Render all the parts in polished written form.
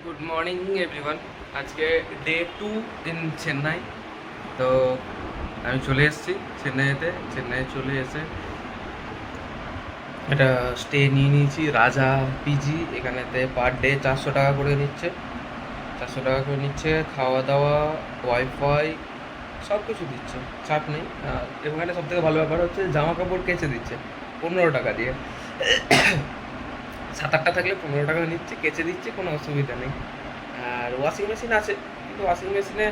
Good morning everyone. আজকে day 2 in Chennai. তো আমি চলে এসেছি চেন্নাইতে। চেন্নাই চলে এসে এটা স্টে নিয়ে নিয়েছি রাজা পিজি। এখানেতে পার ডে 400 টাকা করে নিচ্ছে। 400 টাকা করে নিচ্ছে, খাওয়া দাওয়া, ওয়াইফাই সব কিছু দিচ্ছে, চাপ নেই। এখানে সব থেকে ভালো ব্যাপার হচ্ছে জামা কাপড় কেচে দিচ্ছে 15 টাকা দিয়ে। 7-8টা থাকলে 15 টাকা নিচ্ছে, কেচে দিচ্ছে, কোনো অসুবিধা নেই। আর ওয়াশিং মেশিন আছে, কিন্তু ওয়াশিং মেশিনে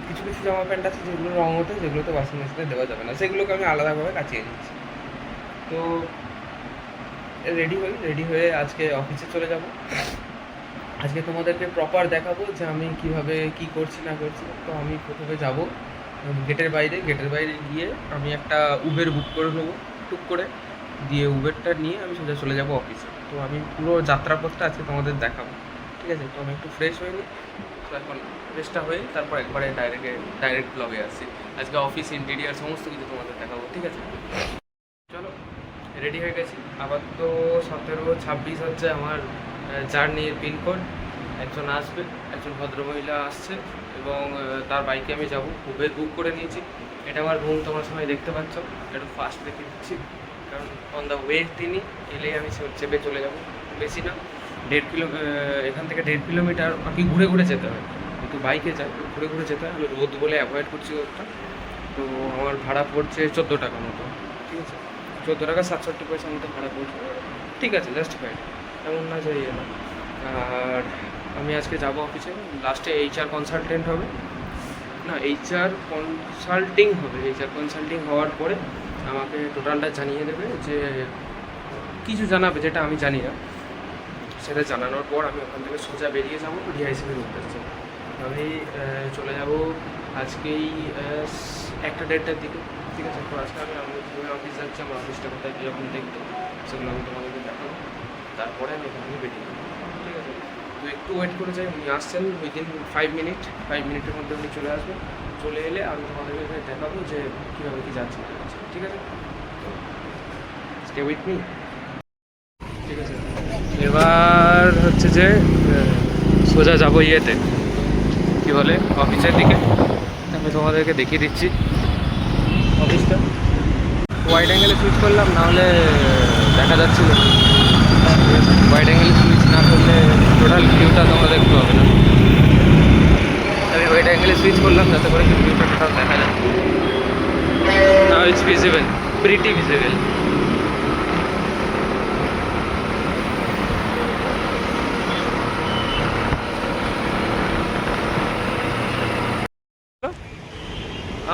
কিছু কিছু জামা প্যান্ট আছে যেগুলো রঙ ওঠে, যেগুলোতে ওয়াশিং মেশিনে দেওয়া যাবে না, সেগুলোকে আমি আলাদাভাবে কাচিয়ে নিচ্ছি। তো রেডি হয়ে আজকে অফিসে চলে যাব। আজকে তোমাদেরকে প্রপার দেখাবো যে আমি কিভাবে কি করছি না করছি। তো আমি প্রথমে যাব গেটের বাইরে গিয়ে আমি একটা উবের বুক করে নেবো টুক করে, দিয়ে উবেরটা নিয়ে আমি সোজা চলে যাব অফিসে। তো আমি পুরো যাত্রাপথটা আজকে তোমাদের দেখাবো, ঠিক আছে? তো আমি একটু ফ্রেশ হয়ে নিই। তো এখন ফ্রেশটা হয়ে তারপর একবারে ডাইরেক্ট ব্লগে আসছি। আজকে অফিস ইন্টেরিয়ার সমস্ত কিছু তোমাদের দেখাবো, ঠিক আছে? চলো, রেডি হয়ে গেছি। আবার তো 1726 হচ্ছে আমার জার্নির পিনকোড। একজন আসবে, একজন ভদ্রমহিলা আসছে, এবং তার বাইকে আমি যাব। উবের বুক করে নিয়েছি। এটা আমার রুম, তোমরা সবাই দেখতে পাচ্ছ। একটু ফাস্ট রেখে দিচ্ছি, কারণ অন দ্য ওয়ে তিনি এলেই আমি চেপে চলে যাব। বেশি না, 1.5 কিলো, এখান থেকে 1.5 কিলোমিটার আর কি ঘুরে ঘুরে যেতে হয়। কিন্তু বাইকে যাই, ঘুরে ঘুরে যেতে হয়। আমি রোদ বলে অ্যাভয়েড করছি রোদটা। তো আমার ভাড়া পড়ছে 14 টাকা মতো, ঠিক আছে? 14 টাকা 67 পয়সার মতো ভাড়া পড়ছে, ঠিক আছে, জাস্টিফাইড, এমন না যে ইয়ে না। আর আমি আজকে যাব অফিসে। লাস্টে এইচআর কনসালটেন্ট হবে, না এইচআর কনসাল্টিং হবে। এইচআর কনসাল্টিং হওয়ার পরে আমাকে টোটালটা জানিয়ে দেবে, যে কিছু জানাবে যেটা আমি জানি না। সেটা জানানোর পর আমি ওখান থেকে সোজা বেরিয়ে যাবো ডিআইসিবির উদ্দেশ্যে। আমি চলে যাব আজকেই 1টা-1.5টার দিকে, ঠিক আছে? তো আজকে আমি কীভাবে অফিস যাচ্ছি, আমার অফিসটা কোথায় কীরকম দেখতে, সেগুলো আমি তোমাদেরকে দেখাবো। তারপরে আমি এখান থেকে বেরিয়ে যাবো, ঠিক আছে? তো একটু ওয়েট করে যাই, উনি আসছেন উইদিন 5 মিনিটের মধ্যে উনি চলে আসবেন। চলে এলে আমি তোমাদেরকে এখানে দেখাবো যে কীভাবে কী যাচ্ছে, ঠিক আছে? স্টে উইথ মি, ঠিক আছে? এবার হচ্ছে যে সোজা যাবো ইয়েতে, কী বলে, অফিসের দিকে। আমি তোমাদেরকে দেখিয়ে দিচ্ছি অফিসটা। ওয়াইড অ্যাঙ্গেলে সুইচ করলাম, নাহলে দেখা যাচ্ছিল। ওয়াইড অ্যাঙ্গেলে সুইচ না করলে টোটাল ভিউটা তোমরা দেখতে হবে না। আমি ওয়াইড অ্যাঙ্গেলে সুইচ করলাম যাতে করে ভিউটা টোটাল দেখা যায়। Now it's visible, pretty visible.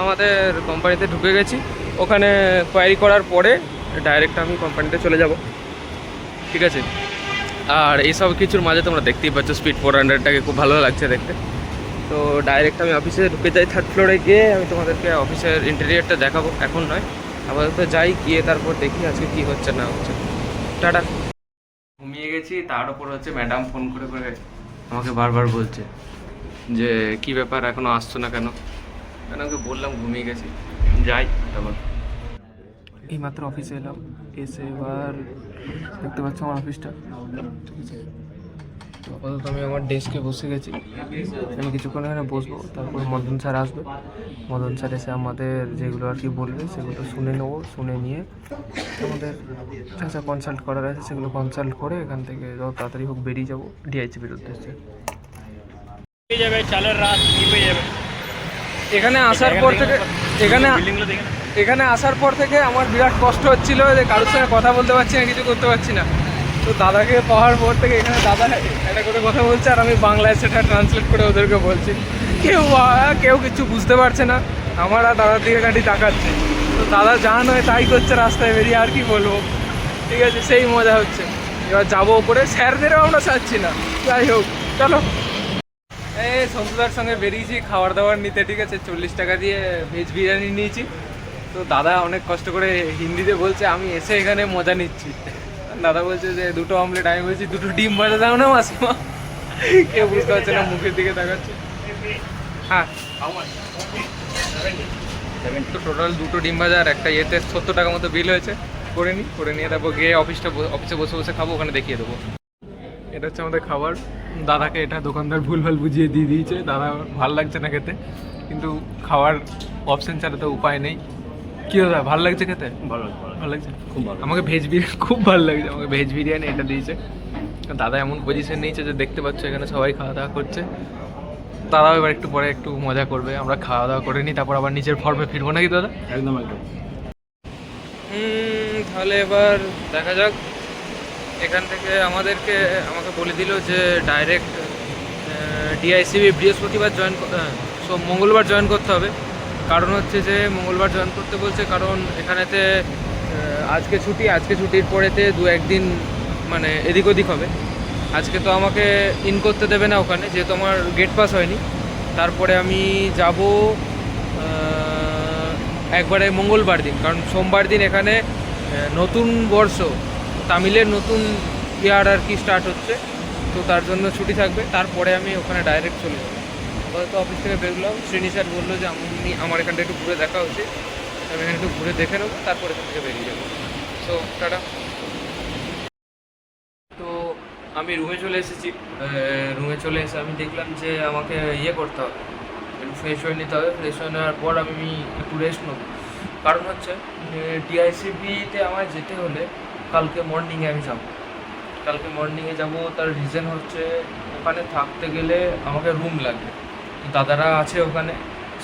আমাদের কোম্পানিতে ঢুকে গেছি। ওখানে কোয়ারি করার পরে ডাইরেক্ট আমি কোম্পানিতে চলে যাব, ঠিক আছে? আর এইসব কিছুর মাঝে তোমরা দেখতেই পাচ্ছ স্পিড 400টাকে খুব ভালো লাগছে দেখতে। তো ডাইরেক্ট আমি অফিসে ঢুকে যাই। 3rd ফ্লোরে গিয়ে আমি তোমাদেরকে অফিসের ইন্টেরিয়রটা দেখাবো। এখন নয়, আপাতত যাই, গিয়ে তারপর দেখি আজকে কী হচ্ছে না হচ্ছে। টাটা। ঘুমিয়ে গেছি, তার উপর হচ্ছে ম্যাডাম ফোন করে করে আমাকে বারবার বলছে যে কী ব্যাপার, এখনও আসছো না কেন? ওকে বললাম ঘুমিয়ে গেছি, যাই তারপর। এইমাত্র অফিসে এলাম, এসে এবার দেখতে পাচ্ছ আমার অফিসটা, ঠিক আছে? তো আপাতত আমি আমার ডেস্কে বসে গেছি। আমি কিছুক্ষণ এখানে বসবো, তারপর মদন স্যার আসবে। মদন স্যার এসে আমাদের যেগুলো আর কি বলবে সেগুলো শুনে নেবো। শুনে নিয়ে আমাদের যা যা কনসাল্ট করার আছে সেগুলো কনসাল্ট করে এখান থেকে যত তাড়াতাড়ি হোক বেরিয়ে যাবো ডিআইসিবির উদ্দেশ্যে। এখানে আসার পর থেকে এখানে আসার পর থেকে আমার বিরাট কষ্ট হচ্ছিল যে কারোর সঙ্গে কথা বলতে পারছি না, কিছু করতে পারছি না। তো দাদাকে পাওয়ার পর থেকে এখানে দাদা একটা করে কথা বলছে, আর আমি বাংলায় সেটা ট্রান্সলেট করে ওদেরকে বলছি। কেউ কিছু বুঝতে পারছে না, আমার আর দাদার দিকে গাড়ি তাকাচ্ছে। তো দাদা যা নয় তাই করছে রাস্তায় বেরিয়ে, আর কি বলবো, ঠিক আছে? সেই মজা হচ্ছে। এবার যাবো ওপরে, স্যারদেরও আমরা চাচ্ছি না। যাই হোক, চলো। এই সন্তুদার সঙ্গে বেরিয়েছি খাবার দাবার নিতে, ঠিক আছে? 40 টাকা দিয়ে ভেজ বিরিয়ানি নিয়েছি। তো দাদা অনেক কষ্ট করে হিন্দিতে বলছে, আমি এসে এখানে মজা নিচ্ছি। দাদা বলছে যে 2টো অমলেট, আমি বলছি 2টো ডিম ভাজা দাও না মাসিমা। কেউ বুঝতে পারছে না, মুখের দিকে তাকাচ্ছে। হ্যাঁ, তো টোটাল 2টো ডিম ভাজা আর একটা ইয়েতে 70 টাকা মতো বিল হয়েছে। করে নিয়ে তারপর গিয়ে অফিসে বসে বসে খাবো, ওখানে দেখিয়ে দেবো। এটা হচ্ছে আমাদের খাবার। দাদাকে এটা দোকানদার ভুলভাল বুঝিয়ে দিয়ে দিয়েছে, দাদা ভালো লাগছে না খেতে, কিন্তু খাওয়ার অপশন ছাড়া তো উপায় নেই। কি দাদা ভালো লাগছে খেতে? ভালো ভালো লাগছে খুব ভালো। আমাকে ভেজ বিরিয়ানি খুব ভালো লাগছে, আমাকে ভেজ বিরিয়ানি এটা দিয়েছে। দাদা এমন পজিশন নিয়েছে যে দেখতে পাচ্ছ এখানে সবাই খাওয়া দাওয়া করছে। দাদাও এবার একটু পরে একটু মজা করবে, আমরা খাওয়া দাওয়া করে নিই, তারপর আবার নিজের ফর্মে ফিরবো নাকি দাদা? একদম একদম। তাহলে এবার দেখা যাক। এখান থেকে আমাকে বলে দিল যে ডাইরেক্ট ডিআইসিবি বৃহস্পতিবার মঙ্গলবার জয়েন করতে হবে। কারণ হচ্ছে যে মঙ্গলবার জয়েন করতে বলছে, কারণ এখানেতে আজকে ছুটির পরেতে 1-2 দিন মানে এদিক ওদিক হবে। আজকে তো আমাকে ইন করতে দেবে না ওখানে, যেহেতু আমার গেট পাস হয়নি। তারপরে আমি যাব একবারে মঙ্গলবার দিন, কারণ সোমবার দিন এখানে নতুন বর্ষ, তামিলের নতুন ইয়ার আর কি স্টার্ট হচ্ছে, তো তার জন্য ছুটি থাকবে। তারপরে আমি ওখানে ডাইরেক্ট চলে যাবো। তো অফিস থেকে বেরোলাম, শ্রেণী স্যার বললো যে আমার এখানটা একটু ঘুরে দেখা উচিত, আমি এখানে একটু ঘুরে দেখে নেবো, তারপরে এখান থেকে বেরিয়ে যাবো। তো টাটা। তো আমি রুমে চলে এসেছি। রুমে চলে এসে আমি দেখলাম যে আমাকে করতে হবে, একটু ফ্রেশ হয়ে নিতে হবে। ফ্রেশ হয়ে নেওয়ার পর আমি একটু রেস্ট নেবো। কারণ হচ্ছে ডিআইসিবিতে আমার যেতে হলে কালকে মর্নিংয়ে আমি যাব। তার রিজন হচ্ছে ওখানে থাকতে গেলে আমাকে রুম লাগবে। দাদারা আছে ওখানে,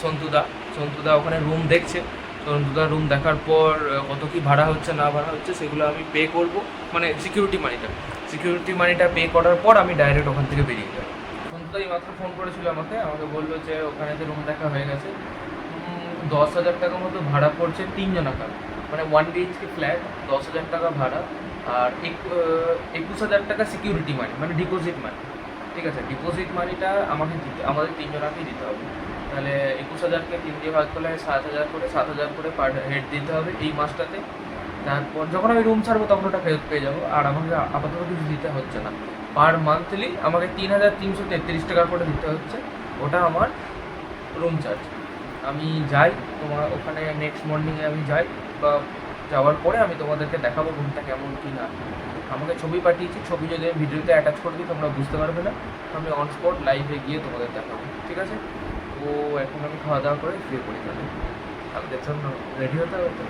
সন্তুদা ওখানে রুম দেখছে। সন্তুদা রুম দেখার পর কত কি ভাড়া হচ্ছে না ভাড়া হচ্ছে সেগুলো আমি পে করব, মানে সিকিউরিটি মানিটা পে করার পর আমি ডাইরেক্ট ওখান থেকে বেরিয়ে যাবো। সন্তুদা এই মাত্র ফোন করেছিল আমাকে বললো যে ওখানে যে রুম দেখা হয়ে গেছে, 10,000 টাকা মতো ভাড়া পড়ছে 3 জনাকার, মানে 1 BHK ফ্ল্যাট, 10,000 টাকা ভাড়া, আর 21,000 টাকা সিকিউরিটি মানি, মানে ডিপোজিট মানি। ঠিক আছে, ডিপোজিট মানিটা আমাদের 3 জনাকেই দিতে হবে। তাহলে 21,000কে 3 দিয়ে ভাগ করলে 7,000 করে পার হেড দিতে হবে এই মাসটাতে। তারপর যখন আমি রুম ছাড়বো তখন ওটা ফেরত পেয়ে যাবো, আর আমাকে আপাতত কিছু দিতে হচ্ছে না। পার মান্থলি আমাকে 3,333 টাকা করে দিতে হচ্ছে, ওটা আমার রুম চার্জ। আমি যাই ওখানে নেক্সট মর্নিংয়ে আমি যাই, বা যাওয়ার পরে আমি তোমাদেরকে দেখাবো রুমটা কেমন কি না। আমাকে ছবি পাঠিয়েছি, ছবি যদি আমি ভিডিওতে অ্যাটাচ করে দিই তোমরা বুঝতে পারবে না, আমি অন স্পট লাইভে গিয়ে তোমাদের দেখাবো। ঠিক আছে, তো এখন আমি খাওয়া দাওয়া করে শুয়ে পড়ি। তাহলে আমি দেখছিলাম রেডি হতে হবে তো।